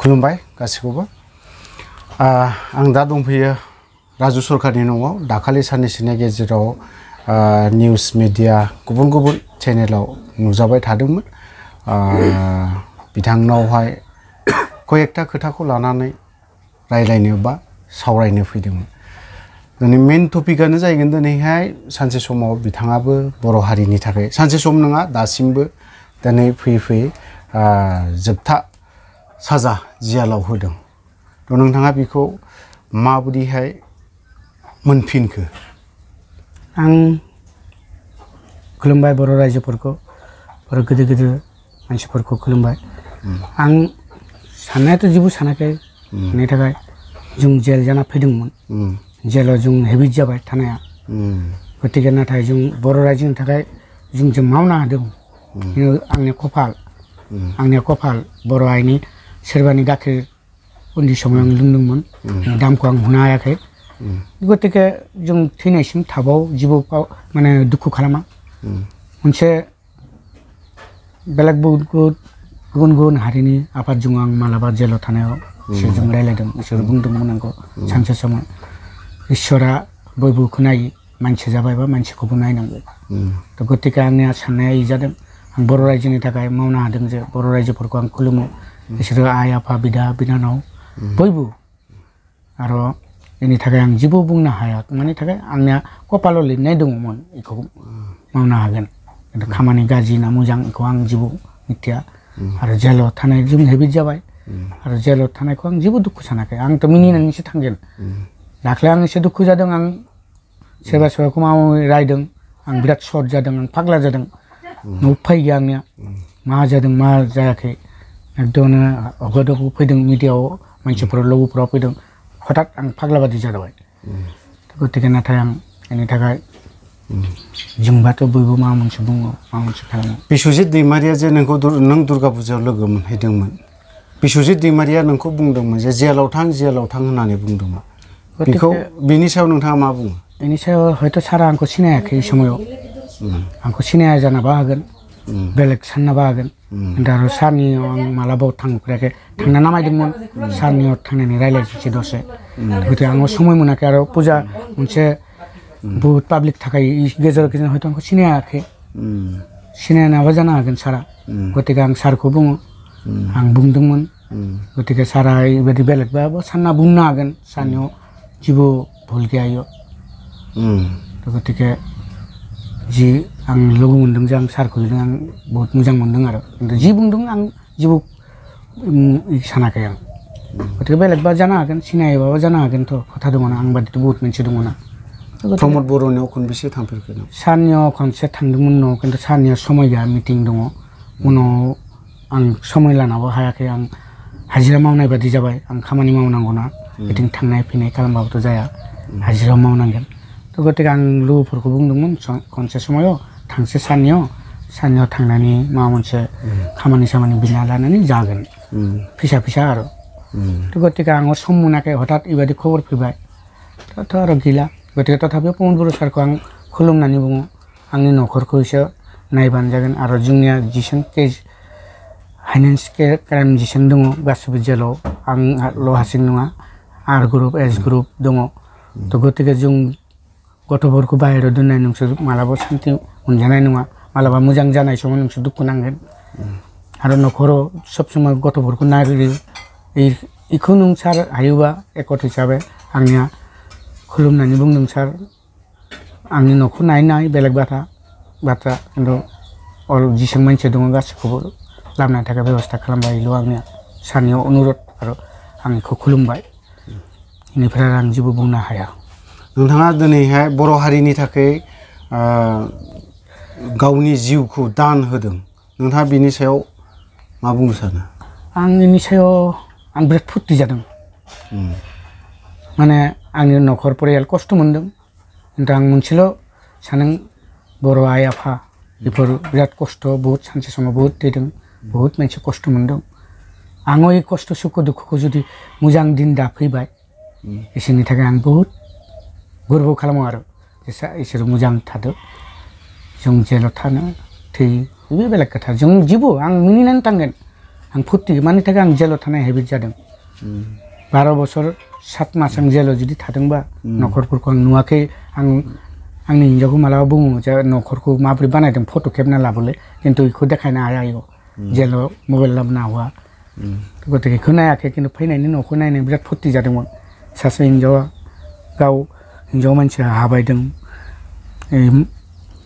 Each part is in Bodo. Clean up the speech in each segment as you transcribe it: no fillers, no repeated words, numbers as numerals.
खुलुमबाय गासिखौबो आं दा दंफैयो राजु सरकारनि न'आव दाखालि साननैसोनि गेजेराव निउस मिडिया गुबुन गुबुन चेनेलाव नुजाबाय थादोंमोन बिथांनावहाय कयेकटा खोथाखौ लानानै रायलायनो बा सावरायनो फैदोंमोन जोंनि मेन टपिकआनो जाहैगोन दिनैहाय सानसे समाव बिथाङाबो बर' हारिनि थाखाय सानसे सम नङा दासिमबो दिनै फैयै फैयै जोबथा साजा जियालाव होदों थ' नोंथाङा बेखौ माबायदिहाय मोनफिनखो आं खुलुमबाय बर' रायजोफोरखौ बर' गिदिर गिदिर मानसिफोरखौ खुलुमबाय आं साननायाथ' जेबो सानाखै बेनि थाखाय जों जेल जाना फैदोंमोन जेलाव जों हेबिट जाबाय थानाया गतिके नाथाय जों बर' रायजोनि थाखाय जों मावनो हादों आंनि कपाल बर' आइनि सोरबानि गाइखेर उन्दै समाव आं लोंदोंमोन दामखौ आं होनो हायाखै गतिके जों थैनायसिम थाबाव जिबौआव माने दुखु खालामा मोनसे बेलेग गुबुन गुबुन हारिनि आफादजों आं मालाबा जेलाव थानायाव बिसोरजों रायलायदों बिसोर बुंदोंमोन आंखौ सानसे समाव इसोरा बयबो नायो मानसि जाबायबा मानसिखौबो नायनांगौ थ' गतिके आंनि साननाया इ जादों आं बर' रायजोनि थाखाय मावनो हादों जे बर' रायजोफोरखौ आं खुलुमो बिसोरो आइ आफा बिदा बिनानाव बयबो आरो बेनि थाखाय आं जेबो बुंनो हाया मानि थाखाय आंनिया कपालाव लिरनाय दङमोन बेखौ मावनो हागोन खिन्थु खामानि गाज्रि ना मोजां बेखौ आं जेबो मिथिया आरो जेलाव थानाय जों हेबिट जाबाय आरो जेलाव थानायखौ आं जेबो दुखु सानाखै आंथ' मिनिनानैसो थांगोन दाख्लै आं एसे दुखु जादों आं सोरबा सोरबाखौ रायदों आं बिराद सर्ट जादों आं फाग्ला जादों उफाय गैया आंनिया मा जादों मा जायाखै एकदम हगादों फैदों मिडियाआव मानसिफोर लोगोफोराव फैदों हठात आं फाग्ला बादि जाबाय गतिके नाथाय आं बेनि थाखाय जोंबाथ' बयबो माबा मोनसे बुङो माबा मोनसे खालामो बिश्वजित दैमारिया जे नों दुर्गा फुजायाव लोगो मोनहैदोंमोन बिश्वजित दैमारिया नोंखौ बुंदोंमोन जे जेलाव थां होननानै बुंदोंमोन बेखौ बिनि सायाव नोंथाङा मा बुङो बेनि सायाव हयथ' सारा आंखौ सिनायाखै समायाव आंखौ सिनाया जानोबो हागोन बेलेग साननोबो हागोन दा आरो सारनियाव आं मालाबाबो थांफेराखै थांना नामायदोंमोन सारनियाव थांनानै रायज्लायनोसै दसे गतिके आङो समय मोनाखै आरो फुजा मोनसे बहुत पाब्लिक थाखाय गेजेर गेजेर हयथ' आंखौ सिनायाखै सिनायाबो जानो हागोन सारा गतिके आं सारखौ बुङो आं बुंदोंमोन गतिके सारा बेबायदि बेलेगबाबो सानना बुंनो हागोन सारनियाव जेबो भुल गैया इयाव गतिके जि आं लोगो मोनदों जे आं सारखौ आं बहुत मोजां मोनदों आरो खिन्थु जि बुंदों आं जेबो सानाखै आं गतिके बेलेगबा जानो हागोन सिनायबाबो जानो हागोनथ' खोथा दङ ना आं बादिथ' बहुत मोनसे दङ ना प्रमद बर'नियाव खनबेसे थांफेरखो नों सारनियाव खनसे थांदोंमोन न' खिन्थु सारनियाव समय गैया मिटिं दङ उनाव आं समय लानाबो हायाखै आं हाजिरा मावनाय बादि जाबाय आं खामानि मावनांगौ ना बिथिं थांनाय फैनाय खालामबाबोथ' जाया हाजिरा मावनांगोन थ' गतिके आं लोगोफोरखौ बुंदोंमोन खनसे समायाव थांसै साननियाव थांनानै माबा मोनसे खामानि बिना लानानै जागोन फैसा आरो थ' गतिके आङो सम मोनाखै हठात बेबायदि खबर फैबाय थ' आरो गैला गतिके तथापि प्रमद बर' सारखौ आं खुलुमनानै बुङो आंनि न'खरखौ एसे नायबानो जागोन आरो जोंनिया जेसेबां केस फाइनेन्स क्राइम जेसेबां दङ गासिबो जेलाव आंल' हारसिं नङा आर ग्रुप एस ग्रुप दङ थ' गतिके जों गथ'फोरखौ बाहेरायाव दोननाय नोंसोर मालाबा सान्थि मोनजानाय नङा मालाबा मोजां जानाय समाव नोंसोर दुखु नांगोन आरो न'खराव सब समाय गथ'फोरखौ नागिरो बेखौ नों सार हायोबा एकट हिसाबै आंनिया खुलुमनानै बुंदों सार आंनि न'खौ नाय बेलेग बाथ्रा खिन्थु अल जेसेबां मानसि दङ गासैखौबो लाबोनो थाखाय बेब'स्था खालामबायल' आंनिया सारनियाव अनुरद आरो आं बेखौ खुलुमबाय बेनिफ्राय आं जेबो बुंनो हाया नोंथाङा दिनैहाय बर' हारिनि थाखाय गावनि जिउखौ दान होदों नोंथाङा बिनि सायाव मा बुंनो सानो आं बेनि सायाव आं बिराद फुरथि जादों माने आंनि न'खर परियाल खस्थ' मोनदों खिन्थु आं मोनसेल' सानो बर' आइ आफा बेफोर बिराद खस्थ' बहुत सानसे समाव बहुत थैदों बहुत मानसि खस्थ' मोनदों आङो बे खस्थ' सुखु दुखुखौ जुदि मोजां दिन दाफैबाय इसोरनि थाखाय आं बहुत गर्व खालामो आरो इसोर मोजां थादो जों जेलाव थानो थैयो बे बेलेग खोथा जों जेबो आं मिनिनानै थांगोन आं 40 मानि थाखाय आं जेलाव थानाय हेबिट जादों 12 बोसोर 7 मास आं जेलाव जुदि थादोंबा न'खरफोरखौ आं नुवाखै आं आंनि हिन्जावखौ मालाबा बुङो जे न'खरखौ माबोरै बानायदों फट' खेबना लाबोले खिन्थु बेखौ देखायनो हाया इयाव जेलाव मबाइल लाबोना होआ गतिके बेखौ नायाखै खिन्थु फैनायनि न'खौ नायनो बिराद फुरथि जादोंमोन सासे हिन्जावा गाव हिन्जाव मानसिया हाबायदों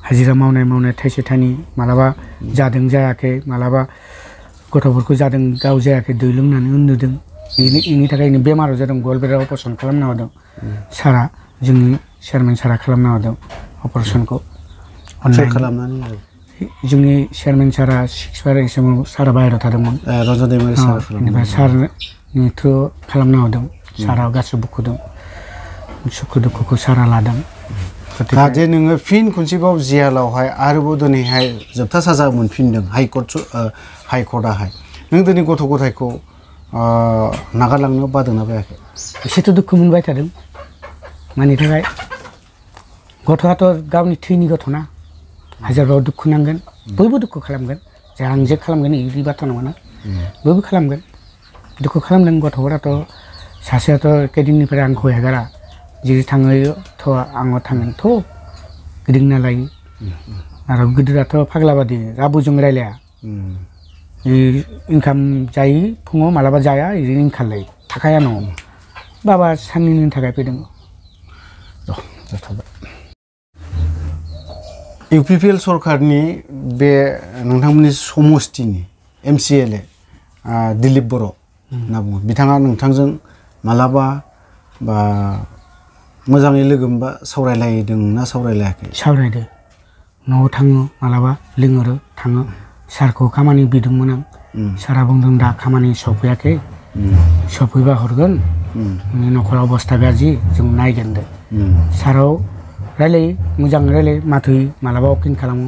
हाजिरा मावनाय थाइसे थाइनै मालाबा जादों जायाखै मालाबा गथ'फोरखौ जादों गाव जायाखै दै लोंनानै उन्दुदों बेनि थाखायनो बेमाराव जादों गलब्लेडार अपारेसन खालामना होदों सारा जोंनि चेयारमेन सारा खालामना होदों अपारेसनखौ खालामनानै जोंनि चेयारमेन सारा 6 बार समाव सारा बाहेरायाव थादोंमोन रन्जन दैमारि सार बेनिफ्राय सारनि थ्रु खालामना होदों सारा गासैबो बुखुदों सुखु दुखुखौ सारा लादों जाहाथे नोङो फिन खनसेबाव जेलावहाय आरोबाव दिनैहाय जोबथा साजा मोनफिनदों हाइकर्टआहाय नों दिनै गथ' गथायखौ नागारलांनो बादोंना बायाखै एसेथ' दुखु मोनबाय थादों मानि थाखाय गथ'आथ' गावनि थैनि गथ'ना हाजारबाबो दुखु नांगोन बयबो दुखु खालामगोन जे आं जे खालामगोन बिदि बाथ्रा नङाना बयबो खालामगोन दुखु खालामदों गथ'फोराथ' सासेयाथ' केदिननिफ्राय आंखौ हेगारा जेरै थाङो थ' आंबो थांगोन थ' गिदिंना लायो आरो गिदिराथ' फाग्लाबादि रावबोजों रायलाया इनकाम जायो फुङाव मालाबा जाया ओरैनो इनकाम लायो थाखाया न'आव बाबा साननैनि थाखाय फैदों इउपिपिएल सरकारनि बे नोंथांमोननि समस्तिनि MCLA दिलीप बर' होनना बुङो बिथाङा नोंथांजों मालाबा बा मोजाङै लोगो मोनबा सावरायलायदों ना सावरायलायाखै सावरायदो न'आव थाङो मालाबा लिंहरो थाङो सारखौ खामानि बिदोंमोन आं सारा बुंदों दा खामानि सफैयाखै सफैबा हरगोन नोंनि न'खराव अबस्था गाज्रि जों नायगोन दे साराव रायलायो मोजां रायलायो माथोयो मालाबा अकिं खालामो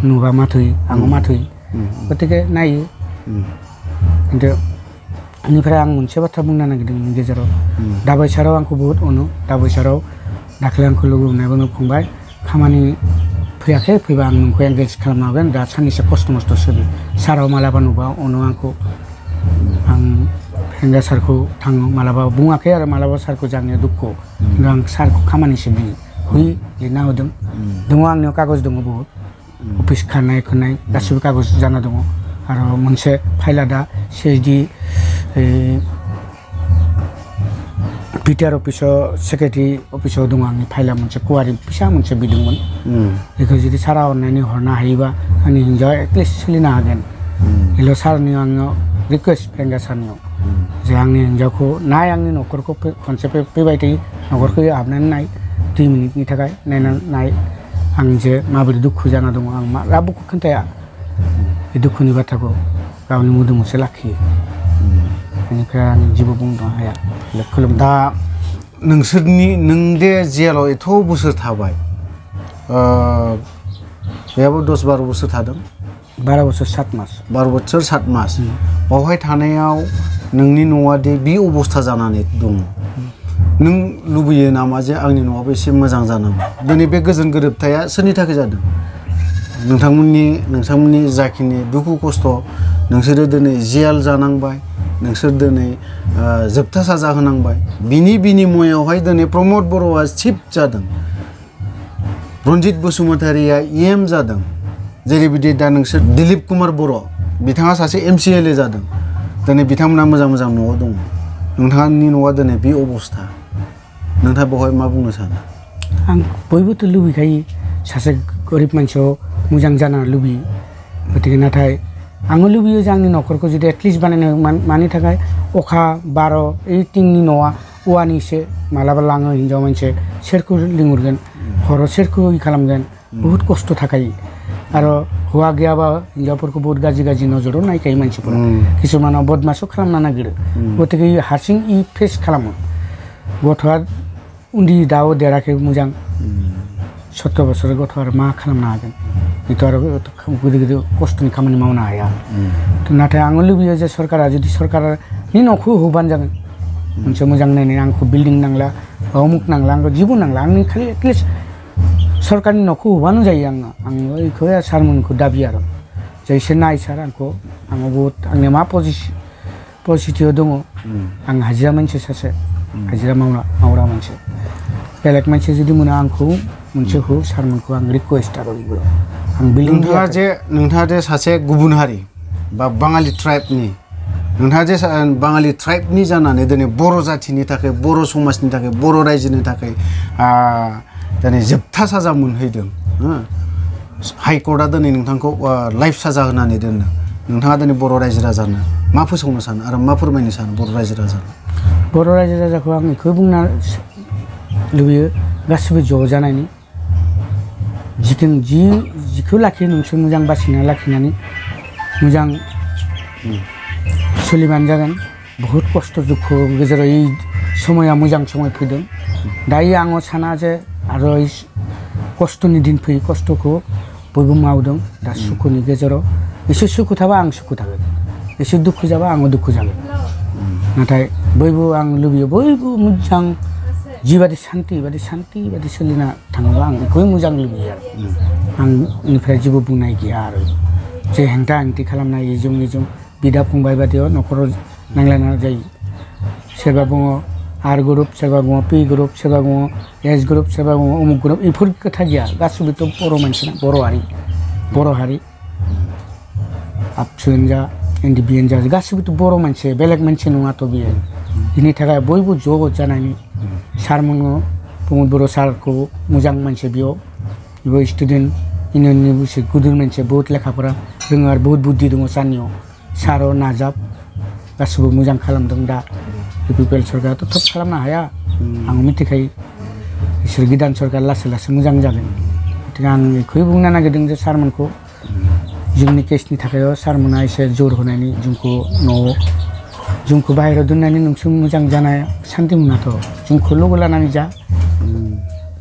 नुबा माथोयो आंबो माथोयो गतिके नायो खिन्थु बेनिफ्राय आं मोनसे बाथ्रा बुंनो नागिरदों नोंनि गेजेराव दाबाय साराव आंखौ बहुत अनो दाबाय साराव दाख्लै आंखौ लोगो मोननायखौनो फंबाय खामानि फैयाखै फैबा आं नोंखौ एंगेज खालामना होगोन दा साननैसो खस्थ' मस्थ' सोलियो साराव मालाबा नुबा अनो आंखौ आं फेंगा सारखौ थाङो मालाबा बुङाखै आरो मालाबा सारखौ जानो दुखु खिन्थु आं सारखौ खामानिसो बियो हुइ लिरना होदों दङ आंनियाव कागज दङ बहुत अफिस खारनाय खोनाय गासिबो कागज जाना दङ आरो मोनसे फाइला दा CSD पिटिआर अफिसाव सेक्रेटारि अफिसाव दङ आंनि फाइला मोनसे कुवारि फिसा मोनसे बिदोंमोन बेखौ जुदि सारा अननानै हरनो हायोबा आंनि हिन्जावा एटलिस्ट सोलिनो हागोन हेल' सारनि आंनियाव रिकुवेस्ट फेंगा सारनियाव जे आंनि हिन्जावखौ नाय आंनि न'खरखौ खनसे फैबाय थायो न'खरखौ हाबनानै नाय 2 मिनिटनि थाखाय नायनानै नाय आं जे माबोरै दुखु जाना दङ आं रावबोखौ खोन्थाया बे दुखुनि बाथ्राखौ गावनि मोदोमावसो लाखियो बेनिफ्राय आं जेबो बुंनो हाया खुलुम दा नोंसोरनि नों दे जेलाव एथ' बोसोर थाबाय बेयावबो 10-12 बोसोर थादों 12 बोसोर 7 मास 12 बोसोर 7 मास बावहाय थानायाव नोंनि न'आ दे बे अबस्था जानानै दङ नों लुबैयो नामा जे आंनि न'आबो एसे मोजां जानांगौ दिनै बे गोजोन गोरोबथाया सोरनि थाखाय जादों नोंथांमोननि जाखिनि दुखु खस्थ' नोंसोरो दिनै जेल जानांबाय नोंसोर दिनै जोबथा साजा होनांबाय बिनि बिनिमयावहाय दिनै प्रमद बर'आ चिफ जादों रन्जित बसुमतारिया EM जादों जेरैबायदि दा नोंसोर दिलीप कुमार बर' बिथाङा सासे MCLA जादों दिनै बिथांमोना मोजां मोजां न'आव दङ नोंथांनि न'आ दिनै बे अबस्था नोंथाङा बेवहाय मा बुंनो सानो आं बयबोथ' लुबैखायो सासे गरिब मानसियाव मोजां जानो लुबैयो गतिके नाथाय आङो लुबैयो जे आंनि न'खरखौ जुदि एटलिस्ट बानायनो मानि थाखाय अखा बार ओइ थिंनि न'आ औवानिसो मालाबा लाङो हिन्जाव मानसि सोरखौ लिंहरगोन हराव सोरखौ खालामगोन बहुत खस्थ' थाखायो आरो हौवा गैयाबा हिन्जावफोरखौ बहुत गाज्रि नजराव नायखायो मानसिफोरा किसुमानाव बदमासो खालामनो नागिरो गतिके हारसिं फेस खालामो गथ'आ उन्दै दाव देराखै मोजां 17 बोसोर गथ' आरो मा खालामनो हागोन बेथ' आरो गिदिर खस्थ'नि खामानि मावनो हाया नाथाय आङो लुबैयो जे सरकारा जुदि सरकारनि न'खौ होबानो जागोन मोनसे मोजां नायनानै आंखौ बिल्डिं नांला बा अमुक नांला आंखौ जेबो नांला आंनि खालि एटलिस्ट सरकारनि न'खौ होबानो जायो आङो बेखौ सारमोनखौ दाबि आरो जे एसे नाय सार आंखौ आङो बहुत आंनि मा पजिटिभ दङ आं हाजिरा मानसि सासे हाजिरा मावग्रा मानसि बेलेग मानसि जुदि मोना आंखौ मोनसेखौ सारमोनखौ आं रिकुवेस्ट आरो आं नोंथाङा जे सासे गुबुन हारि बा बाङालि ट्राइबनि नोंथाङा जे बाङालि ट्राइबनि जानानै दिनै बर' जाथिनि थाखाय बर' समाजनि थाखाय बर' रायजोनि थाखाय दिनै जोबथा साजा मोनहैदों हाइकर्टआ दिनै नोंथांखौ लाइफ साजा होनानै दोनदों नोंथाङा दिनै बर' रायजो राजानो मा फोसावनो सानो आरो मा फोरमायनो सानो बर' रायजो राजानो बर' रायजो राजाखौ आं बेखौ बुंनो लुबैयो गासिबो ज' जानायनि जिखौ लाखियो नोंसोर मोजां बासिना लाखिनानै मोजां सोलिबानो जागोन बहुत खस्थ' दुखु गेजेराव এই समया मोजां समय फैदों दायो आङो साना जे आरो खस्थ'नि दिन फैयो खस्थ'खौ बयबो मावदों दा सुखुनि गेजेराव एसे सुखु थाबा आं सुखु थागोन एसे दुखु जाबा आङो दुखु जागोन नाथाय बयबो आं लुबैयो बयबो मोजां जिबादि सान्ति बादि सोलिना थाङोबा आं बेखौ मोजां लुबैयो आरो आं बेनिफ्राय जेबो बुंनाय गैया आरो जे हेंथा हेंथि खालामनाय जों बिदा फंबाय बादियाव न'खराव नांलायना जायो सोरबा बुङो आर ग्रुप सोरबा बुङो पि ग्रुप सोरबा बुङो एस ग्रुप सोरबा बुङो उमुक ग्रुप बेफोर खोथा गैया गासिबोथ' बर' मानसिना बर' हारि आबसुआनो जा एनडिपिआनो जा गासिबोथ' बर' मानसि बेलेग मानसि नङाथ' बियो बिनि थाखाय बयबो ज' जानानै सारमोननो प्रमद बर' सारखौ मोजां मानसि बेबो स्टुडेन्ट इउनियननि बुसि गुदुर मानसि बहुत लेखाफोरा रोङो आरो बहुत बुद्धि दङ सारनियाव सार' नाजाब गासिबो मोजां खालामदों दा इउपिपिएल सरकाराथ' थब खालामनो हाया आं मिथिखायो बिसोर गोदान सरकार लासै मोजां जागोन गथिखे आं बेखौ बुंनो नागिरदों जे सारमोनखौ जोंनि केसनि थाखाय सारमोना एसे जोर होनायनि जोंखौ बाहेरायाव दोननानै नोंसोर मोजां जानाय सान्ति मोनाथ' जोंखौ लोगो लानानै जा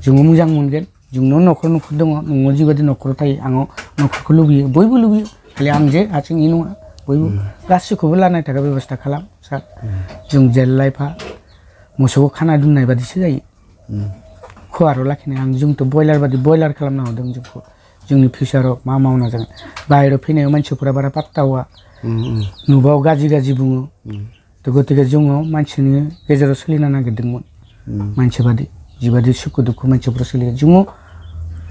जोङो मोजां मोनगोन जोंनाव न'खर दङ नोङो जिबायदि न'खराव थायो आङो न'खरखौ लुबैयो बयबो लुबैयो खालि आं जे हारसिङै नङा बयबो गासैखौबो लानाय थाखाय बेब'स्था खालाम सार जों जेल लाइफआ मोसौखौ खाना दोननाय बादिसो जायो खुवाराव लाखिनाय जोंथ' बयलार खालामना हरदों जोंखौ जोंनि फिउचाराव मा मावना जागोन बाहेरायाव फैनायाव मानसिफोरा बारा पात्ता होआ नुबाव गाज्रि बुङो थ' गतिके जोङो मानसिनि गेजेराव सोलिनो नागिरदोंमोन मानसि बादि जिबादि सुखु दुखु मानसिफोरा सोलियो जोङो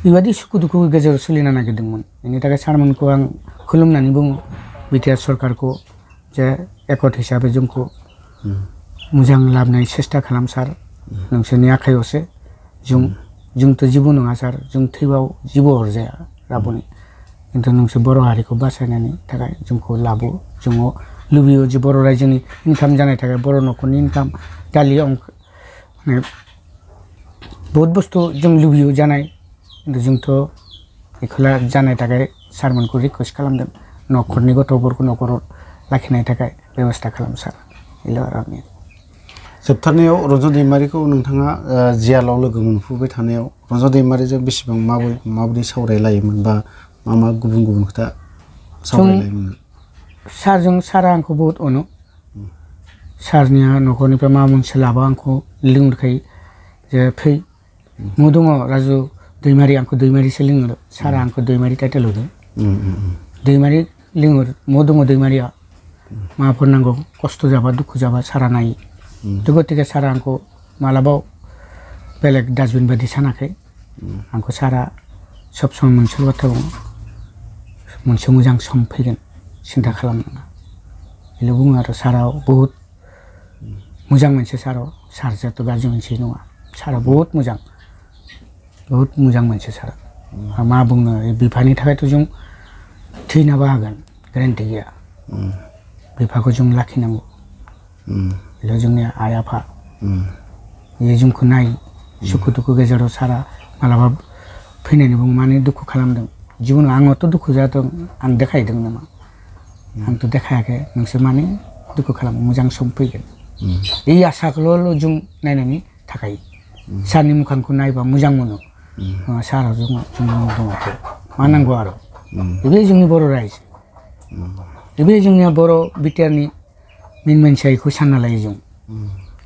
बेबादि सुखु दुखु गेजेराव सोलिनो नागिरदोंमोन बेनि थाखाय सारमोनखौ आं खुलुमनानै बुङो बिटिआर सरकारखौ जे एकट हिसाबै जोंखौ मोजां लाबोनाय सेस्था खालाम सार नोंसोरनि आखायावसो जोंथ' जेबो नङा सार जों थैबाव जेबो अरजाया रावबोनि खिन्थु नोंसोर बर' हारिखौ बासायनायनि थाखाय जोंखौ लाबो जोङो लुबैयो जे बर' रायजोनि इनकाम जानाय थाखाय बर' न'खरनि इनकाम दालि माने बहुत बुस्थु जों लुबैयो जानाय खिन्थु जोंथ' बेखौ जानाय थाखाय सारमोनखौ रिकुवेस्ट खालामदों न'खरनि गथ'फोरखौ न'खराव लाखिनाय थाखाय बेब'स्था खालाम सार बेल' आरो आंनि जोबथारनायाव रन्जन दैमारिखौ नोंथाङा जियालाव लोगो मोनफुबाय थानायाव रन्जन दैमारिजों बेसेबां माबायदि सावरायलायोमोन बा मा गुबुन खोथा सावरायलायोमोन सारा आंखौ बहुत अनो सारनिया न'खरनिफ्राय माबा मोनसे लाबा आंखौ लिंहरखायो जे फै मु दङ राजु दैमारि आंखौ दैमारिसो लिंहरो सारा आंखौ दैमारि टाइटेल होदों दैमारि लिंहर मु दङ दैमारिया माबाफोर नांगौ खस्थ' जाबा दुखु जाबा सारा नायो थ' गतिके सारा आंखौ मालाबा बेलेग डास्टबिन बायदि सानाखै आंखौ सारा सब सम मोनसे बाथ्रा बुङो मोनसे मोजां सम फैगोन सिन्था खालामनाङा बेल' बुङो आरो सारा बहुत मोजां मोनसे सारजोंथ' गाज्रि मोनसे नङा सारा बहुत मोजां मोनसे सार मा बुंनो बिफानि थाखायथ' जों थैनाबो हागोन गेरेन्टि गैया बिफाखौ जों लाखिनांगौ बेल' जोंनि आइ आफा बे जोंखौ नाय सुखु दुखु गेजेराव सारा मालाबा फैनानै बुङो माने दुखु खालामदों जिबनाव आंनावथ' दुखु जादों आं देखायदों नामा आंथ' देखायाखै नोंसोर माने दुखु खालामो मोजां सम फैगोन बे आसाखौल' जों नायनानै थाखायो सारनि मोखांखौ नायबा मोजां मोनो सारा जों दङ मा नांगौ आरो बे जोंनि बर' रायजो बे जोंनिया बर' बिटिआरनि मेन मानसिया बेखौ सानना लायो जों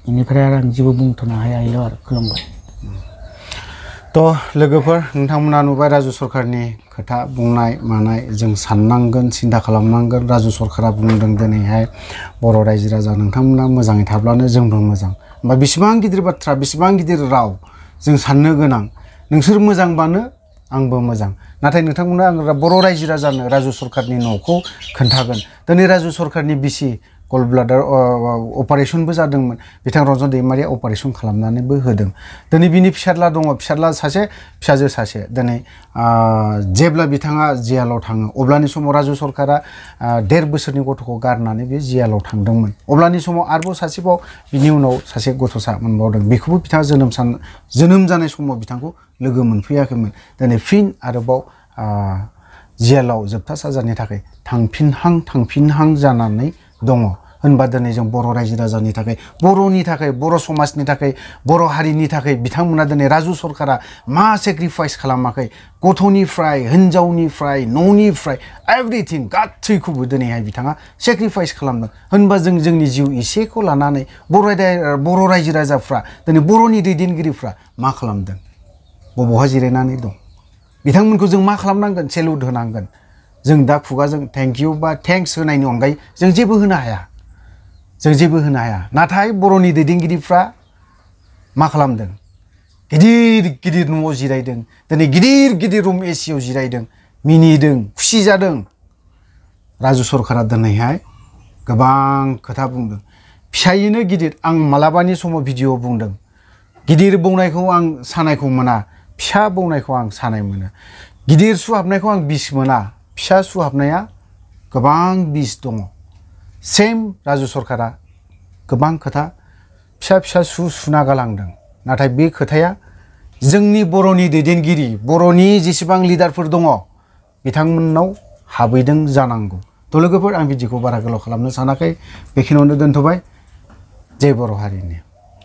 बेनिफ्राय आरो आं जेबो बुंथ'नो हाया आरो खुलुमबाय थ' लोगोफोर नोंथांमोना नुबाय राजु सरकारनि खोथा बुंनाय मानाय जों साननांगोन सिन्था खालामनांगोन राजु सरकारा बुंदों दिनैहाय बर' रायजो राजा नोंथांमोना मोजाङै थाब्लानो जोंबो मोजां होमबा बेसेबां गिदिर बाथ्रा बेसेबां गिदिर राव जों साननो गोनां नोंसोर मोजांबानो आंबो मोजां नाथाय नोंथांमोना आं बर' रायजो राजानो राजु सरकारनि न'खौ खोन्थागोन दिनै राजु सरकारनि बिसि गल ब्लाडार अपारेशनबो जादोंमोन बिथां रन्जन दैमारिया अपारेशन खालामनानैबो होदों दिनै बिनि फिसाज्ला दङ फिसाज्ला सासे फिसाजो सासे दिनै जेब्ला बिथाङा जियालाव थाङो अब्लानि समाव राजु सरकारा 1.5 बोसोरनि गथ'खौ गारनानै बे जियालाव थांदोंमोन अब्लानि समाव आरोबाव सासेबाव बिनि उनाव सासे गथ'सा मोनबावदों बेखौबो बिथाङा जोनोम जानाय समाव बिथांखौ लोगो मोनफैयाखैमोन दिनै फिन आरोबाव जियालाव जोबथा साजानि थाखाय थांफिनहां जानानै दङ होनबा दिनै जों बर' रायजो राजानि थाखाय बर'नि थाखाय बर' समाजनि थाखाय बर' हारिनि थाखाय बिथांमोना दिनै राजु सरकारा मा सेक्रिफाइस खालामाखै गथ'निफ्राय हिनजावनिफ्राय न'निफ्राय एभ्रिथिं गासैखौबो दिनैहाय बिथाङा सेक्रिफाइस खालामदों होनबा जों जोंनि जिउ एसेखौ लानानै बर' रायजो राजाफ्रा दिनै बर'नि दैदेनगिरिफ्रा मा खालामदों बबावहा जिरायनानै दं बिथांमोनखौ जों मा खालामनांगोन सेलुट होनांगोन जों दा खुगाजों थेंक इउ बा थेंक्स होनायनि अनगायै जों जेबो होनो हाया नाथाय बर'नि दैदेनगिरिफ्रा मा खालामदों गिदिर न'आव जिरायदों दिनै गिदिर रुम एसियाव जिरायदों मिनिदों खुसि जादों राजु सरकारा दिनैहाय गोबां खोथा बुंदों फिसायैनो गिदिर आं मालाबानि समाव भिडिअ बुंदों गिदिर बुंनायखौ आं सानायखौ मोना फिसा बुंनायखौ आं सानाय मोनो गिदिर सुहाबनायखौ आं बिस मोना फिसा सुहाबनाया गोबां बिस दङ सेम राजु सरकारा गोबां खोथा फिसा सुना गालांदों नाथाय बे खोथाया जोंनि बर'नि दैदेनगिरि बर'नि जेसेबां लिडारफोर दङ बिथांमोननाव हाबैदों जानांगौ थ' लोगोफोर आं भिडिअखौ बारा गोलाव खालामनो सानाखै बेखिनियावनो दोनथ'बाय जय बर' हारिनि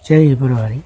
जय बर' हारि